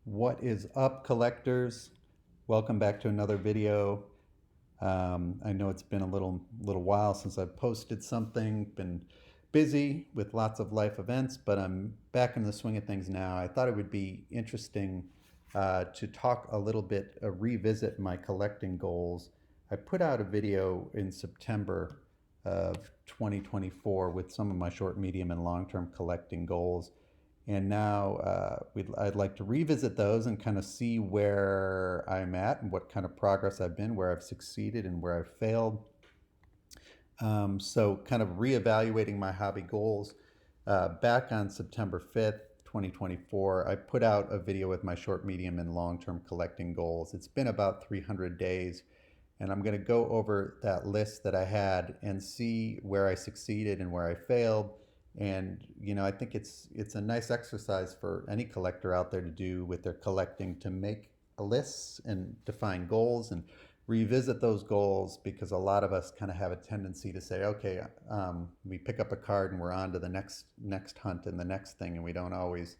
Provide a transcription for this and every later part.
What is up, collectors? Welcome back to another video. I know it's been a little while since I've posted something. Been busy with lots of life events, but I'm back in the swing of things now. I thought it would be interesting to talk a little bit, revisit my collecting goals. I put out a video in September of 2024 with some of my short, medium, and long-term collecting goals. And now I'd like to revisit those and kind of see where I'm at and what kind of progress I've been, where I've succeeded and where I've failed. So kind of reevaluating my hobby goals. Back on September 5th, 2024, I put out a video with my short, medium, and long-term collecting goals. It's been about 300 days, and I'm going to go over that list that I had and see where I succeeded and where I failed. And I think it's a nice exercise for any collector out there to do with their collecting, to make a list and define goals and revisit those goals, because a lot of us kind of have a tendency to say, okay, we pick up a card and we're on to the next hunt and the next thing, and we don't always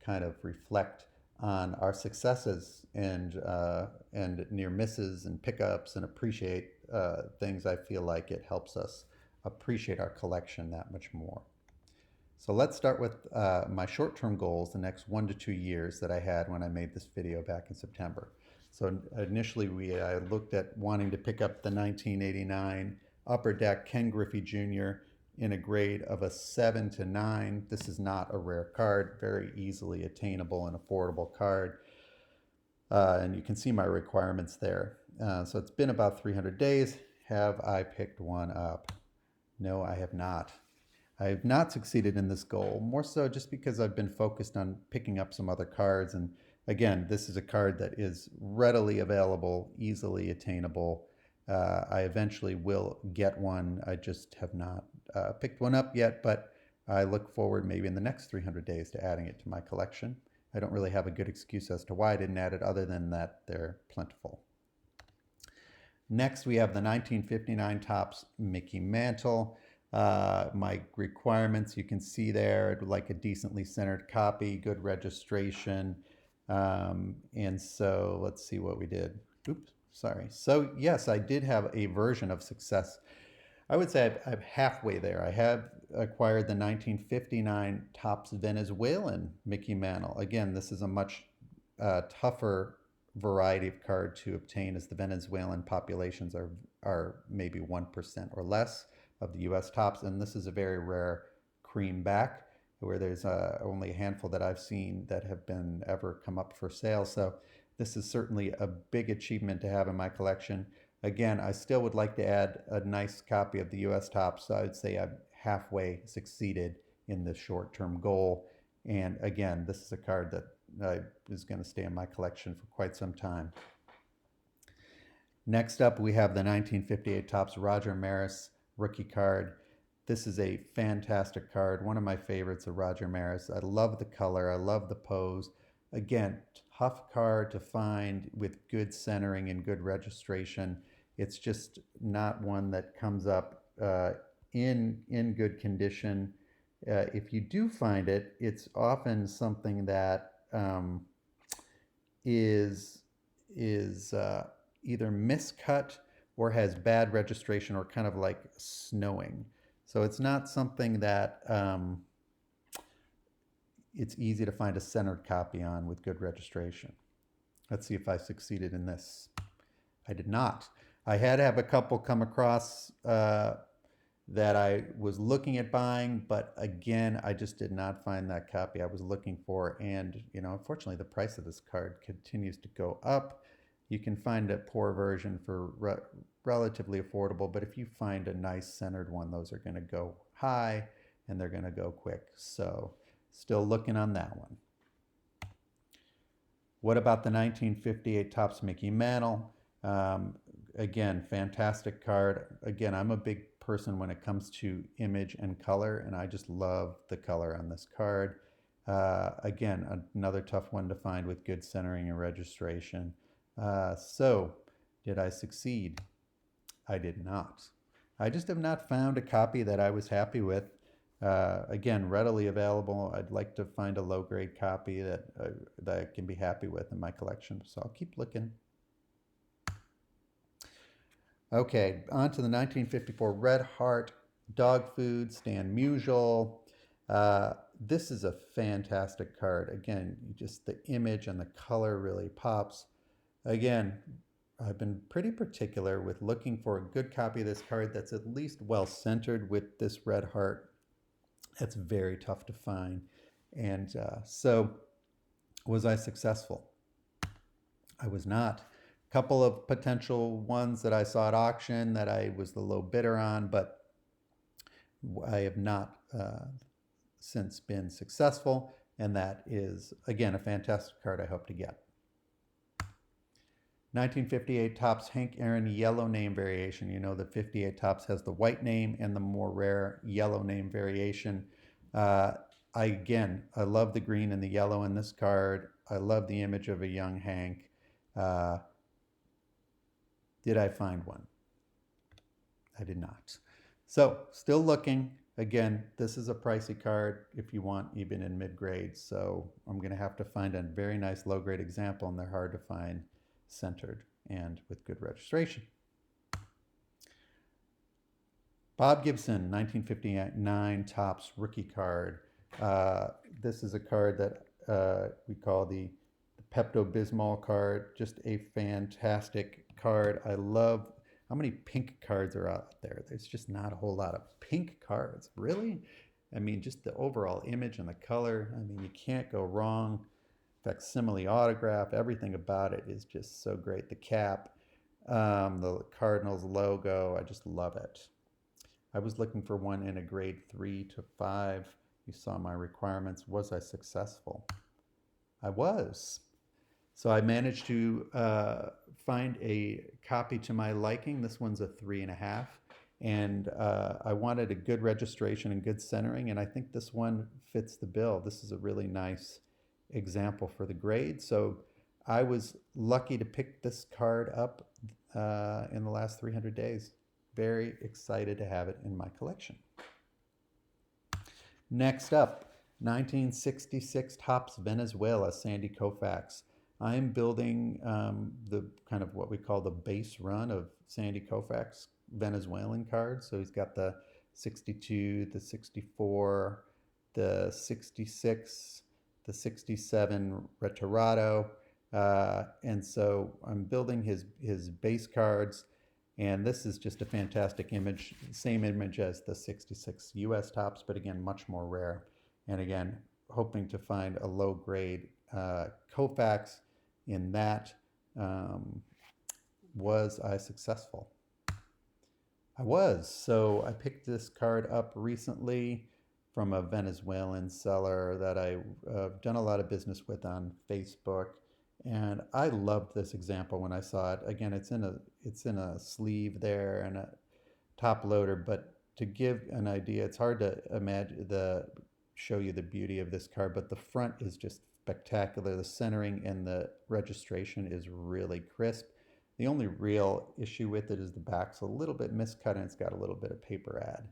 kind of reflect on our successes and near misses and pickups and appreciate things. I feel like it helps us appreciate our collection that much more. So let's start with my short-term goals, the next 1 to 2 years that I had when I made this video back in September. So initially I looked at wanting to pick up the 1989 Upper Deck Ken Griffey Jr. in a grade of a 7 to 9. This is not a rare card, very easily attainable and affordable card. And you can see my requirements there. So it's been about 300 days. Have I picked one up? No, I have not. I have not succeeded in this goal, more so just because I've been focused on picking up some other cards. And again, this is a card that is readily available, easily attainable. I eventually will get one. I just have not picked one up yet, but I look forward maybe in the next 300 days to adding it to my collection. I don't really have a good excuse as to why I didn't add it, other than that they're plentiful. Next, we have the 1959 Topps Mickey Mantle. My requirements, you can see there, I'd like a decently centered copy, good registration. And so let's see what we did. Oops, sorry. So yes, I did have a version of success. I would say I'm halfway there. I have acquired the 1959 Topps Venezuelan Mickey Mantle. Again, this is a much tougher variety of card to obtain, as the Venezuelan populations are maybe 1% or less of the US Topps, and this is a very rare cream back, where there's only a handful that I've seen that have been ever come up for sale. So this is certainly a big achievement to have in my collection. Again, I still would like to add a nice copy of the US Topps, so I would say I've halfway succeeded in this short-term goal. And again, this is a card that is going to stay in my collection for quite some time. Next up, we have the 1958 Topps Roger Maris rookie card. This is a fantastic card, one of my favorites of Roger Maris. I love the color, I love the pose. Again, tough card to find with good centering and good registration. It's just not one that comes up in good condition. If you do find it, it's often something that is either miscut or has bad registration, or kind of like snowing. So it's not something that it's easy to find a centered copy on with good registration. Let's see if I succeeded in this. I did not. I had to have a couple come across that I was looking at buying, but again, I just did not find that copy I was looking for. And unfortunately, the price of this card continues to go up. You can find a poor version for relatively affordable, but if you find a nice centered one, those are going to go high and they're going to go quick. So still looking on that one. What about the 1958 Topps Mickey Mantle? Again, fantastic card. Again, I'm a big person when it comes to image and color, and I just love the color on this card. Again, another tough one to find with good centering and registration. So, did I succeed? I did not. I just have not found a copy that I was happy with. Again, readily available. I'd like to find a low-grade copy that I can be happy with in my collection, so I'll keep looking. Okay, on to the 1954 Red Heart Dog Food, Stan Musial. This is a fantastic card. Again, just the image and the color really pops. Again, I've been pretty particular with looking for a good copy of this card that's at least well centered with this red heart. That's very tough to find. And so, was I successful? I was not. A couple of potential ones that I saw at auction that I was the low bidder on, but I have not since been successful. And that is, again, a fantastic card I hope to get. 1958 Topps Hank Aaron yellow name variation. You know, the 58 Topps has the white name and the more rare yellow name variation. I love the green and the yellow in this card. I love the image of a young Hank. Did I find one? I did not. So, still looking. Again, this is a pricey card if you want even in mid-grade. So, I'm going to have to find a very nice low-grade example, and they're hard to find centered and with good registration. Bob Gibson, 1959 Topps rookie card. This is a card that we call the Pepto-Bismol card. Just a fantastic card. I love how many pink cards are out there. There's just not a whole lot of pink cards. Really? I mean, just the overall image and the color. I mean, you can't go wrong. Facsimile autograph, everything about it is just so great. The cap, the Cardinals logo, I just love it. I was looking for one in a grade 3 to 5. You saw my requirements. Was I successful? I was. So I managed to find a copy to my liking. This one's a 3.5. And I wanted a good registration and good centering, and I think this one fits the bill. This is a really nice example for the grade. So I was lucky to pick this card up in the last 300 days. Very excited to have it in my collection. Next up, 1966 Topps Venezuela, Sandy Koufax. I'm building the kind of what we call the base run of Sandy Koufax Venezuelan cards. So he's got the 62, the 64, the 66, the 67 Retirado. And so I'm building his base cards. And this is just a fantastic image, same image as the 66 US Topps, but again, much more rare. And again, hoping to find a low grade Koufax in that. Was I successful? I was. So I picked this card up recently from a Venezuelan seller that I've done a lot of business with on Facebook. And I loved this example when I saw it. Again, it's in a sleeve there and a top loader, but to give an idea, it's hard to imagine show you the beauty of this card, but the front is just spectacular. The centering and the registration is really crisp. The only real issue with it is the back's a little bit miscut and it's got a little bit of paper add,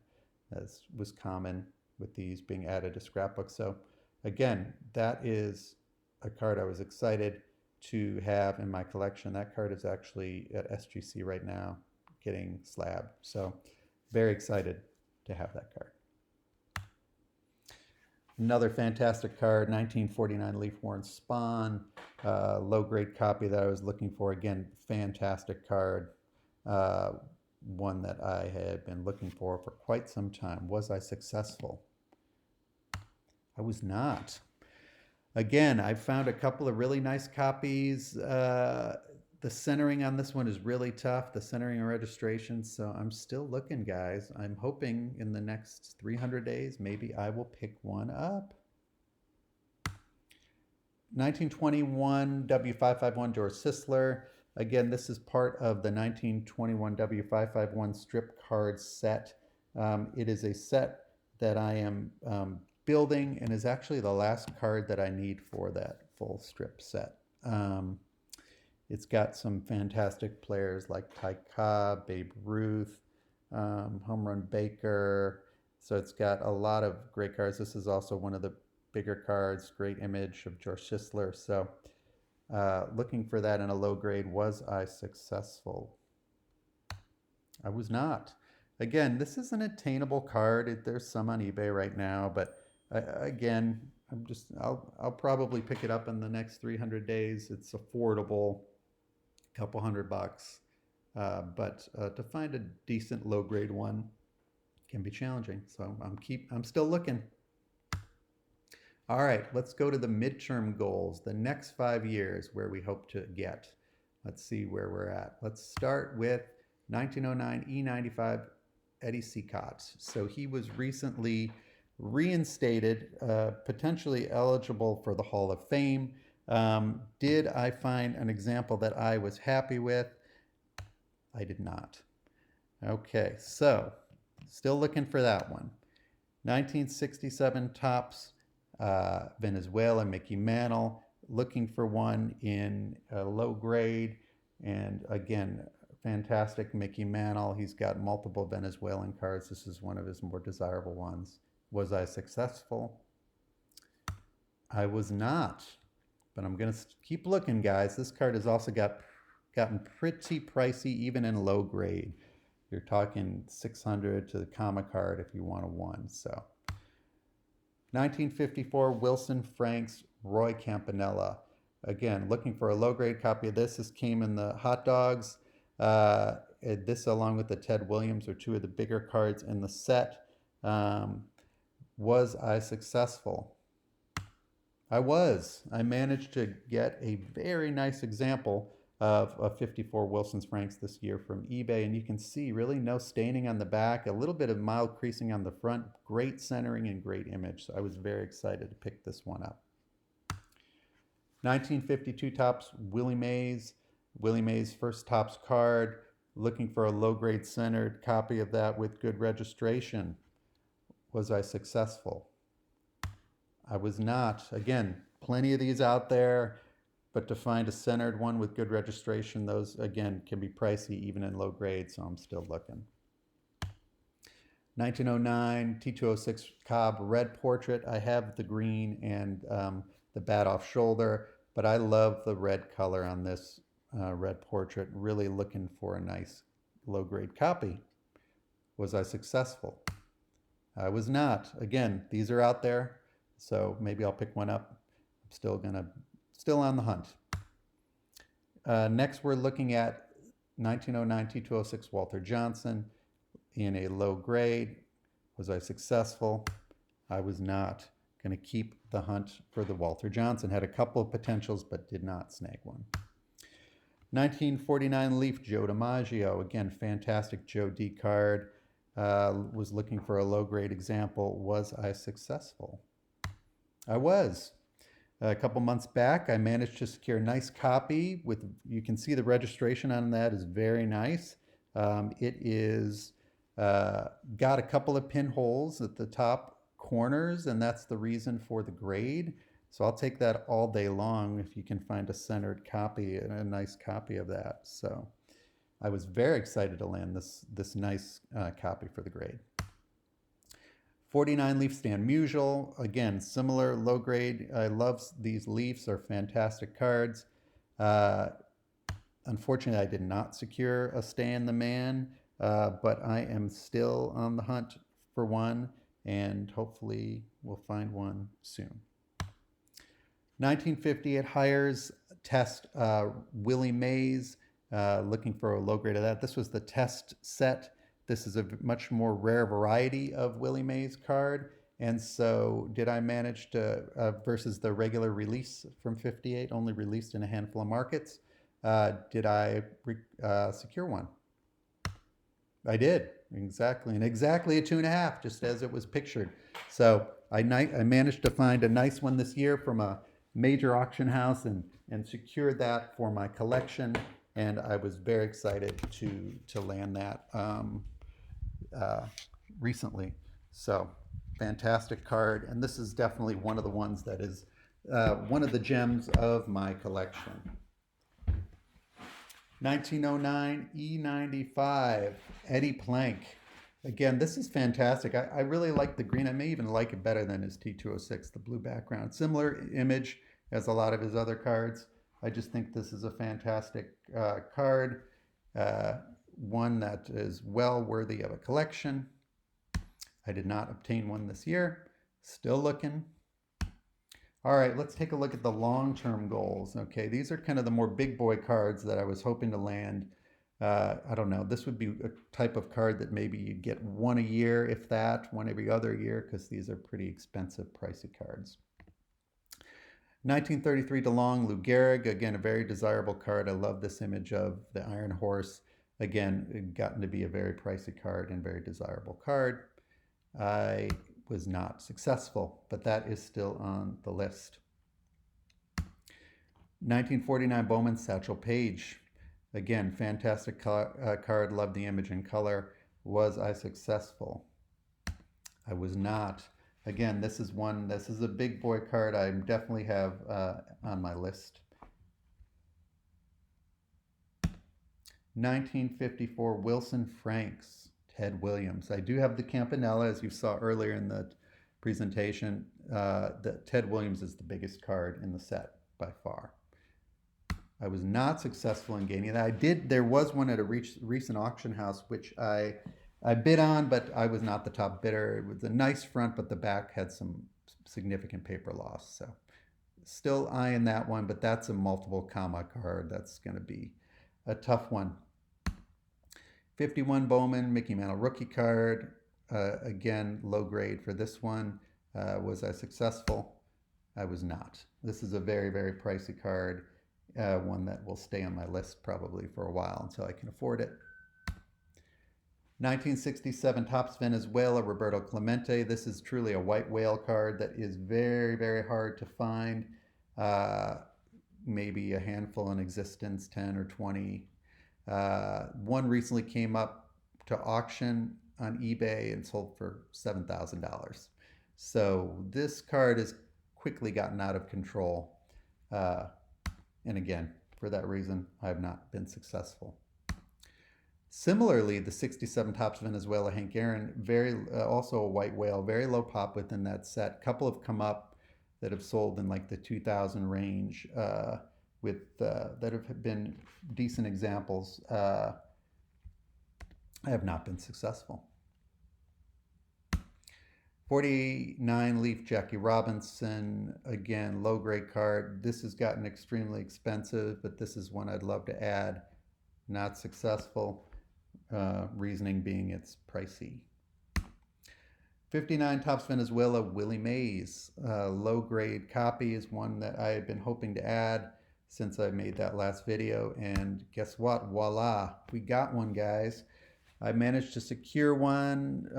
as was common with these being added to scrapbooks. So again, that is a card I was excited to have in my collection. That card is actually at SGC right now getting slabbed. So very excited to have that card. Another fantastic card, 1949 Leaf Worn Spawn, low-grade copy that I was looking for. Again, fantastic card, one that I had been looking for quite some time. Was I successful? I was not. Again, I found a couple of really nice copies. The centering on this one is really tough, the centering and registration, so I'm still looking, guys. I'm hoping in the next 300 days, maybe I will pick one up. 1921 W551 George Sisler. Again, this is part of the 1921 W551 strip card set. It is a set that I am building and is actually the last card that I need for that full strip set. It's got some fantastic players like Ty Cobb, Babe Ruth, Home Run Baker, So it's got a lot of great cards. This is also one of the bigger cards, great image of George Sisler. So looking for that in a low grade. Was I successful? I was not. Again, this is an attainable card. There's some on eBay right now, but again, I'll probably pick it up in the next 300 days. It's affordable, a couple $100. But to find a decent low grade one can be challenging. So I'm still looking. All right, let's go to the midterm goals, the next 5 years where we hope to get. Let's see where we're at. Let's start with 1909 E95 Eddie Cicotte. So he was recently reinstated, potentially eligible for the Hall of Fame. Did I find an example that I was happy with? I did not. Okay, so still looking for that one. 1967 Topps Venezuela, Mickey Mantle. Looking for one in a low grade. And again, fantastic Mickey Mantle. He's got multiple Venezuelan cards. This is one of his more desirable ones. Was I successful? I was not. But I'm going to keep looking, guys. This card has also gotten pretty pricey, even in low grade. You're talking 600 to the comma card if you want a one. So 1954 Wilson Franks Roy Campanella. Again, looking for a low grade copy of this. This came in the hot dogs. This, along with the Ted Williams, are two of the bigger cards in the set. Was I successful? I was. I managed to get a very nice example of a 54 Wilson's Franks this year from eBay, and you can see really no staining on the back, a little bit of mild creasing on the front, great centering and great image. So I was very excited to pick this one up. 1952 Topps Willie Mays. Willie Mays' first Topps card. Looking for a low-grade centered copy of that with good registration. Was I successful? I was not. Again, plenty of these out there, but to find a centered one with good registration, those, again, can be pricey even in low grade, so I'm still looking. 1909 T206 Cobb Red Portrait. I have the green and the bat off shoulder, but I love the red color on this Red Portrait. Really looking for a nice low grade copy. Was I successful? I was not. Again, these are out there, so maybe I'll pick one up. I'm still on the hunt. Next, we're looking at 1909 T206 Walter Johnson in a low grade. Was I successful? I was not. Going to keep the hunt for the Walter Johnson. Had a couple of potentials, but did not snag one. 1949 Leaf Joe DiMaggio. Again, fantastic Joe D card. Was looking for a low grade example. Was I successful? I was. A couple months back, I managed to secure a nice copy with, you can see the registration on that is very nice. It is got a couple of pinholes at the top corners, and that's the reason for the grade. So I'll take that all day long if you can find a centered copy and a nice copy of that. So I was very excited to land this nice copy for the grade. 49 Leaf Stan Musial, again, similar low grade. I love these Leafs, are fantastic cards. Unfortunately, I did not secure a Stan the Man, but I am still on the hunt for one, and hopefully we'll find one soon. 1950 at Hires Test Willie Mays, looking for a low grade of that. This was the test set. This is a much more rare variety of Willie Mays card. And so did I manage to, versus the regular release from 58, only released in a handful of markets, did I secure one? I did, exactly. And exactly a 2.5, just as it was pictured. So I managed to find a nice one this year from a major auction house and secured that for my collection. And I was very excited to land that recently. So fantastic card. And this is definitely one of the ones that is one of the gems of my collection. 1909 E95 Eddie Plank. Again, this is fantastic. I really like the green. I may even like it better than his T206, the blue background. Similar image as a lot of his other cards. I just think this is a fantastic card, uh, one that is well worthy of a collection. I did not obtain one this year. Still looking. All right, let's take a look at the long-term goals. Okay, these are kind of the more big boy cards that I was hoping to land. I don't know. This would be a type of card that maybe you'd get one a year, if that, one every other year, because these are pretty expensive, pricey cards. 1933 DeLong, Lou Gehrig, again, a very desirable card. I love this image of the Iron Horse. Again, gotten to be a very pricey card and very desirable card. I was not successful, but that is still on the list. 1949 Bowman Satchel Paige. Again, fantastic card. Love the image and color. Was I successful? I was not. Again, this is a big boy card I definitely have on my list. 1954 Wilson Franks, Ted Williams. I do have the Campanella, as you saw earlier in the presentation. The Ted Williams is the biggest card in the set by far. I was not successful in gaining that. There was one at a recent auction house, which I bid on, but I was not the top bidder. It was a nice front, but the back had some significant paper loss. So still eyeing that one, but that's a multiple comma card. That's going to be a tough one. 51 Bowman, Mickey Mantle rookie card. Again, low grade for this one. Was I successful? I was not. This is a very, very pricey card. One that will stay on my list probably for a while until I can afford it. 1967 Topps Venezuela, Roberto Clemente. This is truly a white whale card that is very, very hard to find. Maybe a handful in existence, 10 or 20. One recently came up to auction on eBay and sold for $7,000. So this card has quickly gotten out of control. And again, for that reason, I have not been successful. Similarly, the 67 Topps Venezuela Hank Aaron, also a white whale, very low pop within that set. A couple have come up that have sold in like the 2,000 range that have been decent examples. I have not been successful. 49 Leaf Jackie Robinson, again, low grade card. This has gotten extremely expensive, but this is one I'd love to add. Not successful. Reasoning being it's pricey. 59 Topps Venezuela, Willie Mays. Low grade copy is one that I had been hoping to add since I made that last video. And guess what? Voila, we got one, guys. I managed to secure one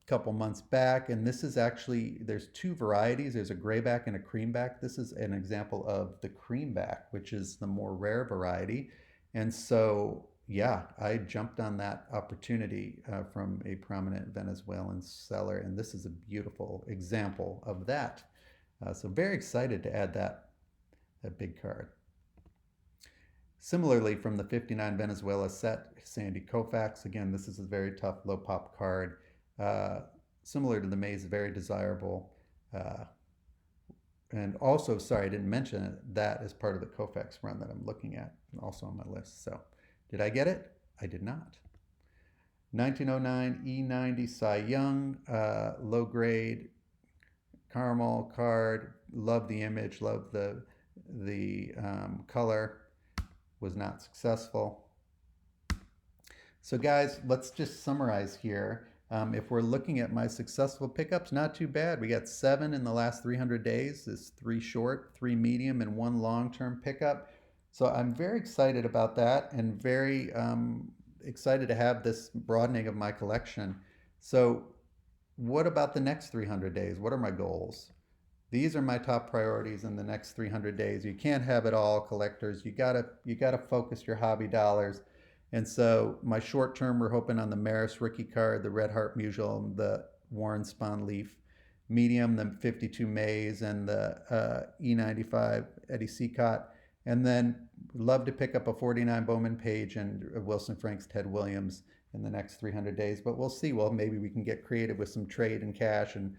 couple months back, and this is actually, there's two varieties. There's a grayback and a creamback. This is an example of the creamback, which is the more rare variety. And so, yeah, I jumped on that opportunity from a prominent Venezuelan seller, and this is a beautiful example of that. So very excited to add that big card. Similarly, from the 59 Venezuela set, Sandy Koufax. Again, this is a very tough low pop card. Similar to the Mays, very desirable. And also, sorry, I didn't mention that as part of the Koufax run that I'm looking at, also on my list. So, did I get it? I did not. 1909 E90 Cy Young, low grade caramel card. Love the image, love the color. Was not successful. So guys, let's just summarize here. If we're looking at my successful pickups, not too bad. We got 7 in the last 300 days. There's 3 short, 3 medium, and 1 long-term pickup. So I'm very excited about that and very excited to have this broadening of my collection. So what about the next 300 days? What are my goals? These are my top priorities in the next 300 days. You can't have it all, collectors. You gotta focus your hobby dollars. And so my short term, we're hoping on the Maris rookie card, the Red Heart Musial, the Warren Spahn Leaf. Medium, the 52 Mays, and the E95 Eddie Seacott. And then love to pick up a 49 Bowman Page and Wilson Franks Ted Williams in the next 300 days, but we'll see. Well, maybe we can get creative with some trade and cash. And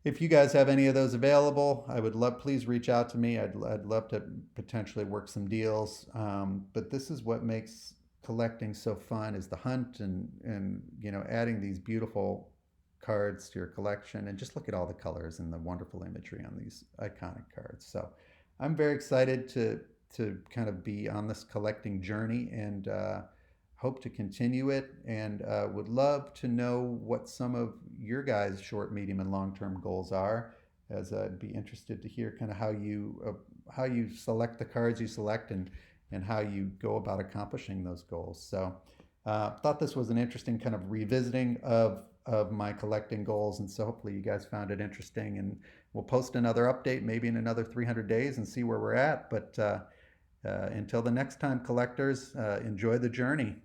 if you guys have any of those available, I would love, please reach out to me. I'd love to potentially work some deals. But this is what makes collecting so fun, is the hunt, and adding these beautiful cards to your collection, and just look at all the colors and the wonderful imagery on these iconic cards. So I'm very excited to kind of be on this collecting journey, and hope to continue it, and would love to know what some of your guys' short, medium, and long-term goals are, as I'd be interested to hear kind of how you select the cards you select, and how you go about accomplishing those goals. So thought this was an interesting kind of revisiting of my collecting goals, and so hopefully you guys found it interesting, and we'll post another update maybe in another 300 days and see where we're at. But until the next time, collectors, enjoy the journey.